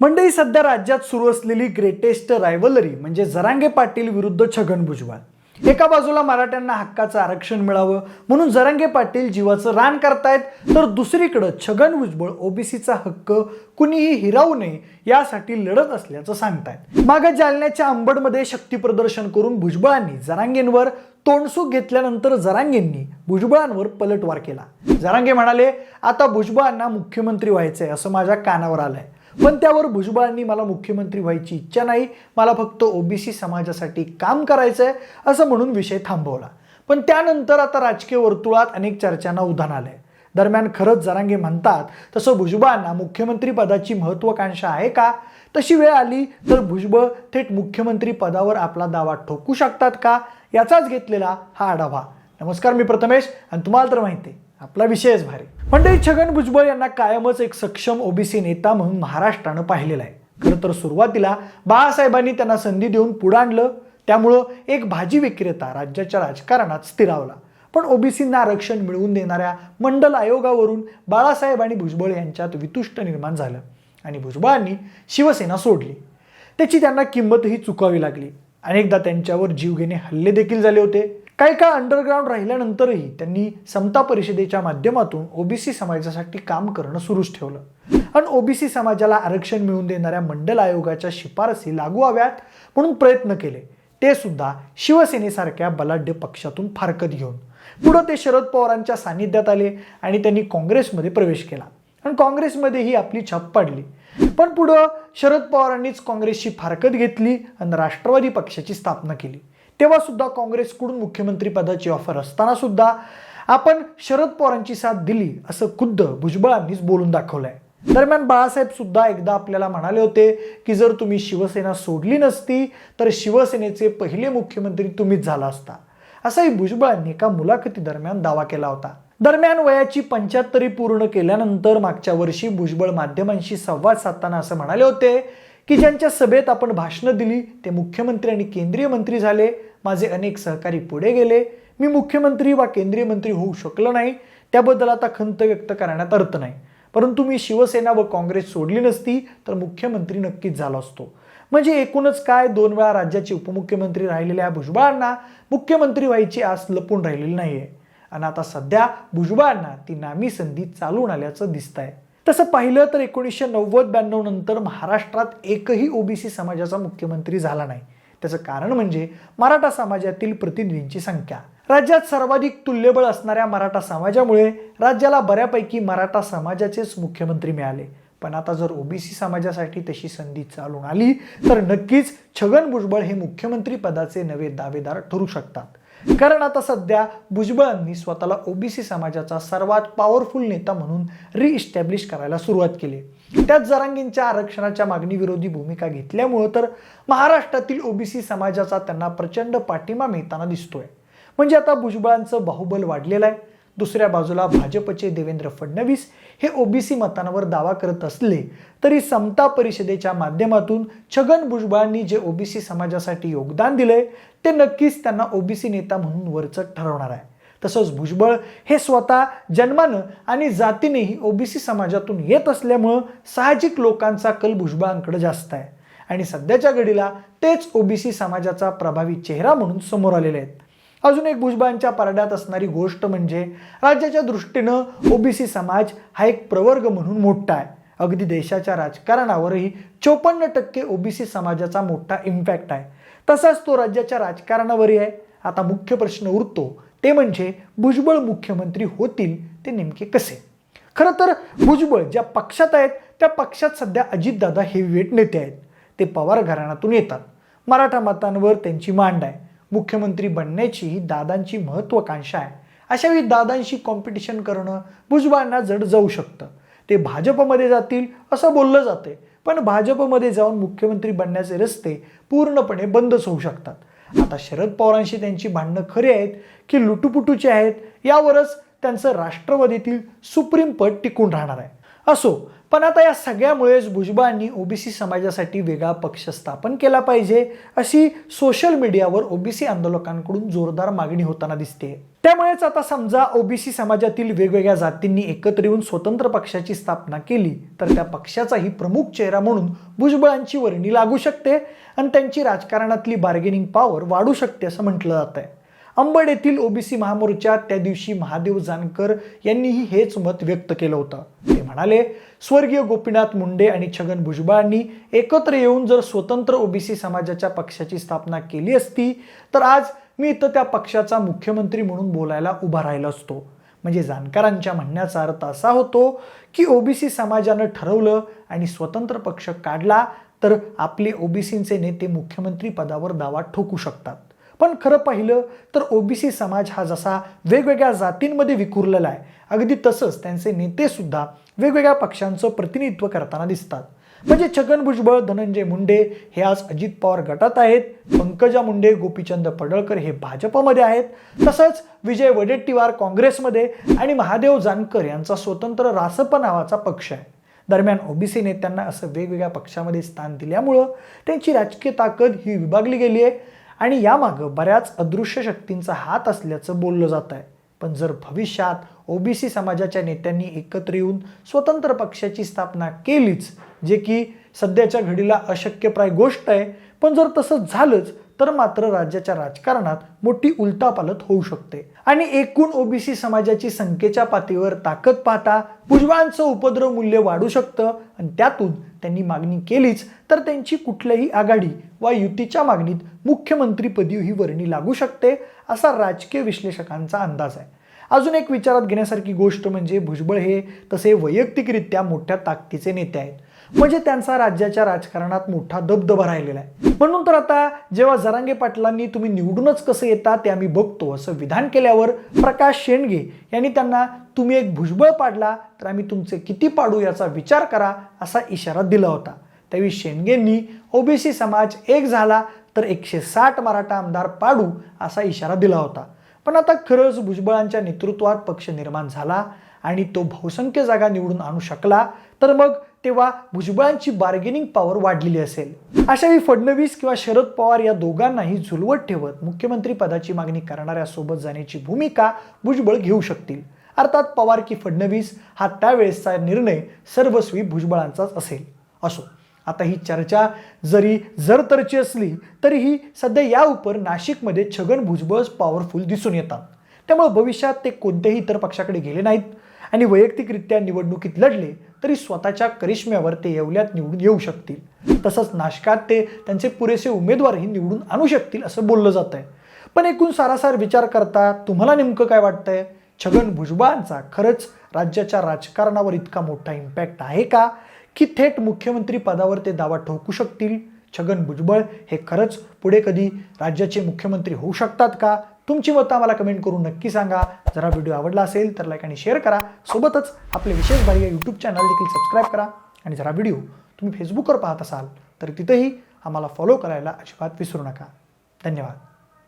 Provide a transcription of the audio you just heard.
मंडळी, सध्या राज्यात सुरू असलेली ग्रेटेस्ट रायव्हलरी म्हणजे जरांगे पाटील विरुद्ध छगन भुजबळ. एका बाजूला मराठ्यांना हक्काचं आरक्षण मिळावं म्हणून जरांगे पाटील जीवाचं रान करतायत, तर दुसरीकडे छगन भुजबळ ओबीसीचा हक्क कुणीही हिरावू नये यासाठी लढत असल्याचं सांगतायत. मागे जालन्याच्या अंबडमध्ये शक्ती प्रदर्शन करून भुजबळांनी जरांगेंवर तोंडसूक घेतल्यानंतर जरांगेंनी भुजबळांवर पलटवार केला. जरांगे म्हणाले, आता भुजबळांना मुख्यमंत्री व्हायचंय असं माझ्या कानावर आलंय, पण त्यावर भुजबळांनी मला मुख्यमंत्री व्हायची इच्छा नाही, मला फक्त ओबीसी समाजासाठी काम करायचंय असं म्हणून विषय थांबवला. पण त्यानंतर आता राजकीय वर्तुळात अनेक चर्चांना उधाण आलंय. दरम्यान खरंच जरांगे म्हणतात तसं भुजबळांना मुख्यमंत्री पदाची महत्वाकांक्षा आहे का? तशी वेळ आली तर भुजबळ थेट मुख्यमंत्री पदावर आपला दावा ठोकू शकतात का? याचाच घेतलेला हा आढावा. नमस्कार, मी प्रथमेश आणि तुम्हाला तर माहिती आहे आपला विषयच भारी. मंडळी, छगन भुजबळ यांना कायमच एक सक्षम ओबीसी नेता म्हणून महाराष्ट्रानं पाहिलेलं आहे. खरं तर सुरुवातीला बाळासाहेबांनी त्यांना संधी देऊन पुढे आणलं, त्यामुळं एक भाजी विक्रेता राज्याच्या राजकारणात स्थिरावला. पण ओबीसींना आरक्षण मिळवून देणाऱ्या मंडल आयोगावरून बाळासाहेब आणि भुजबळ यांच्यात वितुष्ट निर्माण झालं आणि भुजबळांनी शिवसेना सोडली. त्याची त्यांना किंमतही चुकावी लागली. अनेकदा त्यांच्यावर जीवघेणे हल्ले देखील झाले होते. काही काळ अंडरग्राऊंड राहिल्यानंतरही त्यांनी समता परिषदेच्या माध्यमातून ओबीसी समाजासाठी काम करणं सुरूच ठेवलं आणि ओबीसी समाजाला आरक्षण मिळवून देणाऱ्या मंडल आयोगाच्या शिफारसी लागू व्हाव्यात म्हणून प्रयत्न केले, ते सुद्धा शिवसेनेसारख्या बलाढ्य पक्षातून फारकत घेऊन. पुढे ते शरद पवारांच्या सानिध्यात आले आणि त्यांनी काँग्रेसमध्ये प्रवेश केला आणि काँग्रेसमध्येही आपली छाप पाडली. पण पुढे शरद पवारांनीच काँग्रेसची फारकत घेतली आणि राष्ट्रवादी पक्षाची स्थापना केली. तेव्हा सुद्धा काँग्रेसकडून मुख्यमंत्री पदाची ऑफर असताना सुद्धा आपण शरद पवारांची साथ दिली असं खुद्द भुजबळांनीच बोलून दाखवलंय. दरम्यान बाळासाहेब सुद्धा एकदा आपल्याला म्हणाले होते की जर तुम्ही शिवसेना सोडली नसती तर शिवसेनेचे पहिले मुख्यमंत्री तुम्हीच झाला असता, असाही भुजबळांनी एका मुलाखती दरम्यान दावा केला होता. दरम्यान वयाची 75 पूर्ण केल्यानंतर मागच्या वर्षी भुजबळ माध्यमांशी संवाद साधताना असं म्हणाले होते की ज्यांच्या सभेत आपण भाषणं दिली ते मुख्यमंत्री आणि केंद्रीय मंत्री झाले, माझे अनेक सहकारी पुढे गेले, मी मुख्यमंत्री वा केंद्रीय मंत्री होऊ शकलो नाही, त्याबद्दल आता खंत व्यक्त करण्यात अर्थ नाही, परंतु मी शिवसेना व काँग्रेस सोडली नसती तर मुख्यमंत्री नक्कीच झालो असतो. म्हणजे एकूणच काय, 2 वेळा राज्याचे उपमुख्यमंत्री राहिलेल्या भुजबळांना मुख्यमंत्री व्हायची आस लपून राहिलेली नाहीये आणि आता सध्या भुजबळांना ती नामी संधी चालून आल्याचं दिसतंय. तसं पाहिलं तर 1990-92 नंतर महाराष्ट्रात एकही ओबीसी समाजाचा मुख्यमंत्री झाला नाही. त्याचं कारण म्हणजे मराठा समाजातील प्रतिनिधींची संख्या. राज्यात सर्वाधिक तुल्यबळ असणाऱ्या मराठा समाजामुळे राज्याला बऱ्यापैकी मराठा समाजाचेच मुख्यमंत्री मिळाले. पण आता जर ओबीसी समाजासाठी तशी संधी चालून आली तर नक्कीच छगन भुजबळ हे मुख्यमंत्री पदाचे नवे दावेदार ठरू शकतात. कारण आता सध्या भुजबळांनी स्वतःला ओबीसी समाजाचा सर्वात पॉवरफुल नेता म्हणून रिइस्टॅब्लिश करायला सुरुवात केली. त्यात जरांगेंच्या आरक्षणाच्या मागणीविरोधी भूमिका घेतल्यामुळे तर महाराष्ट्रातील ओबीसी समाजाचा त्यांना प्रचंड पाठिंबा मिळताना दिसतोय. म्हणजे आता भुजबळांचं बाहुबल वाढलेलं आहे. दुसऱ्या बाजूला भाजपचे देवेंद्र फडणवीस हे ओबीसी मतांवर दावा करत असले तरी समता परिषदेच्या माध्यमातून छगन भुजबळांनी जे ओबीसी समाजासाठी योगदान दिलंय ते नक्कीच त्यांना ओबीसी नेता म्हणून वरचढ ठरवणार आहे. तसंच भुजबळ हे स्वतः जन्मानं आणि जातीनेही ओबीसी समाजातून येत असल्यामुळं साहजिक लोकांचा कल भुजबळांकडे जास्त आहे आणि सध्याच्या घडीला तेच ओबीसी समाजाचा प्रभावी चेहरा म्हणून समोर आलेले आहेत. अजून एक भुजबळांच्या पारड्यात असणारी गोष्ट म्हणजे राज्याच्या दृष्टीनं ओबीसी समाज हा एक प्रवर्ग म्हणून मोठा आहे. अगदी देशाच्या राजकारणावरही 54% ओबीसी समाजाचा मोठा इम्पॅक्ट आहे. तसाच तो राज्याच्या राजकारणावरही आहे. आता मुख्य प्रश्न उरतो ते म्हणजे भुजबळ मुख्यमंत्री होतील ते नेमके कसे? खरं तर भुजबळ ज्या पक्षात आहेत त्या पक्षात सध्या अजितदादा हेवीवेट नेते आहेत. ते पवार घराण्यातून येतात. मराठा मतांवर त्यांची मांड आहे. मुख्यमंत्री बनण्याची ही दादांची महत्वाकांक्षा आहे. अशावेळी दादांशी कॉम्पिटिशन करणं भुजबळांना जड जाऊ शकतं. ते भाजपमध्ये जातील असं बोललं जाते, पण भाजपमध्ये जाऊन मुख्यमंत्री बनण्याचे रस्ते पूर्णपणे बंदच होऊ शकतात. आता शरद पवारांशी त्यांची भांडणं खरी आहेत की लुटूपुटूची आहेत यावरच त्यांचं राष्ट्रवादीतील सुप्रीम पद टिकून राहणार आहे. असो, पण आता या सगळ्यामुळेच भुजबळांनी ओबीसी समाजासाठी वेगळा पक्ष स्थापन केला पाहिजे अशी सोशल मीडियावर ओबीसी आंदोलकांकडून जोरदार मागणी होताना दिसते. त्यामुळेच आता समजा ओबीसी समाजातील वेगवेगळ्या जातींनी एकत्र येऊन स्वतंत्र पक्षाची स्थापना केली तर त्या पक्षाचाही प्रमुख चेहरा म्हणून भुजबळांची वर्णी लागू शकते आणि त्यांची राजकारणातली बार्गेनिंग पॉवर वाढू शकते असं म्हटलं जात आहे. अंबड येथील ओबीसी महामोर्चात त्या दिवशी महादेव जानकर यांनीही हेच मत व्यक्त केलं होतं. ते म्हणाले, स्वर्गीय गोपीनाथ मुंडे आणि छगन भुजबळांनी एकत्र येऊन जर स्वतंत्र ओबीसी समाजाच्या पक्षाची स्थापना केली असती तर आज मी इथं त्या पक्षाचा मुख्यमंत्री म्हणून बोलायला उभा राहिलो असतो. म्हणजे जानकरांच्या म्हणण्याचा अर्थ असा होतो की ओबीसी समाजानं ठरवलं आणि स्वतंत्र पक्ष काढला तर आपले ओबीसींचे नेते मुख्यमंत्री पदावर दावा ठोकू शकतात. पण खरं पाहिलं तर ओबीसी समाज हा जसा वेगवेगळ्या जातींमध्ये विखुरलेला आहे, अगदी तसंच त्यांचे नेते सुद्धा वेगवेगळ्या पक्षांचं प्रतिनिधित्व करताना दिसतात. म्हणजे छगन भुजबळ, धनंजय मुंडे हे आज अजित पवार गटात आहेत, पंकजा मुंडे, गोपीचंद पडळकर हे भाजपमध्ये आहेत, तसंच विजय वडेट्टीवार काँग्रेसमध्ये आणि महादेव जानकर यांचा स्वतंत्र रासप नावाचा पक्ष आहे. दरम्यान ओबीसी नेत्यांना असं वेगवेगळ्या पक्षामध्ये स्थान दिल्यामुळं त्यांची राजकीय ताकद ही विभागली गेली आहे आणि यामागं बऱ्याच अदृश्य शक्तींचा हात असल्याचं बोललं जात आहे. पण जर भविष्यात ओबीसी समाजाच्या नेत्यांनी एकत्र येऊन स्वतंत्र पक्षाची स्थापना केलीच, जे की सध्याच्या घडीला अशक्यप्राय गोष्ट आहे, पण जर तसं झालंच तर मात्र राज्याच्या राजकारणात मोठी उलटापालट होऊ शकते. आणि एकूण ओबीसी समाजाची संख्येच्या पातळीवर ताकद पाहता भुजबळांचं उपद्रव मूल्य वाढू शकतं आणि त्यातून त्यांनी मागणी केलीच तर त्यांची कुठल्याही आघाडी वा युतीच्या मागणीत मुख्यमंत्रीपदी ही वर्णी लागू शकते असा राजकीय विश्लेषकांचा अंदाज आहे. अजून एक विचारात घेण्यासारखी गोष्ट म्हणजे भुजबळ हे तसे वैयक्तिकरित्या मोठ्या ताकदीचे नेते आहेत, म्हणजे त्यांचा राज्याच्या राजकारणात मोठा दबदबा राहिलेला आहे. म्हणून तर आता जेव्हा जरांगे पाटलांनी तुम्ही निवडूनच कसं येता ते आम्ही बघतो असं विधान केल्यावर प्रकाश शेंडगे यांनी त्यांना तुम्ही एक भुजबळ पाडला तर आम्ही तुमचे किती पाडू याचा विचार करा असा इशारा दिला होता. त्यावेळी शेंडगेंनी ओबीसी समाज एक झाला तर 160 मराठा आमदार पाडू असा इशारा दिला होता. पण आता खरंच भुजबळांच्या नेतृत्वात पक्ष निर्माण झाला आणि तो बहुसंख्य जागा निवडून आणू शकला तर मग तेव्हा भुजबळांची बार्गेनिंग पॉवर वाढलेली असेल. अशावेळी फडणवीस किंवा शरद पवार या दोघांनाही झुलवत ठेवत मुख्यमंत्री पदाची मागणी करणाऱ्या सोबत जाण्याची भूमिका भुजबळ घेऊ शकतील. अर्थात पवार की फडणवीस हा त्यावेळेसचा निर्णय सर्वस्वी भुजबळांचाच असेल. असो, आता ही चर्चा जरी जरतरची असली तरीही सध्या या उपर नाशिकमध्ये छगन भुजबळ पॉवरफुल दिसून येतात. त्यामुळे भविष्यात ते कोणत्याही इतर पक्षाकडे गेले नाहीत आणि वैयक्तिकरित्या निवडणुकीत लढले तरी स्वतःच्या करिश्म्यावर ते येवल्यात निवडून येऊ शकतील. तसंच नाशकात ते त्यांचे पुरेसे उमेदवारही निवडून आणू शकतील असं बोललं जात आहे. पण एकूण सारासार विचार करता तुम्हाला नेमकं काय वाटतंय? छगन भुजबळांचा खरंच राज्याच्या राजकारणावर इतका मोठा इम्पॅक्ट आहे का, की थेट मुख्यमंत्री पदावर ते दावा ठोकू शकतील? छगन भुजबळ हे खरंच पुढे कधी राज्याचे मुख्यमंत्री होऊ शकतात का? तुमची मतं आम्हाला कमेंट करून नक्की सांगा. जरा व्हिडिओ आवडला असेल तर लाईक आणि शेअर करा. सोबतच आपले विशेष भारी यूट्यूब चॅनल देखील सबस्क्राईब करा. आणि जरा व्हिडिओ तुम्ही फेसबुकवर पाहत असाल तर तिथेही आम्हाला फॉलो करायला अजिबात विसरू नका. धन्यवाद.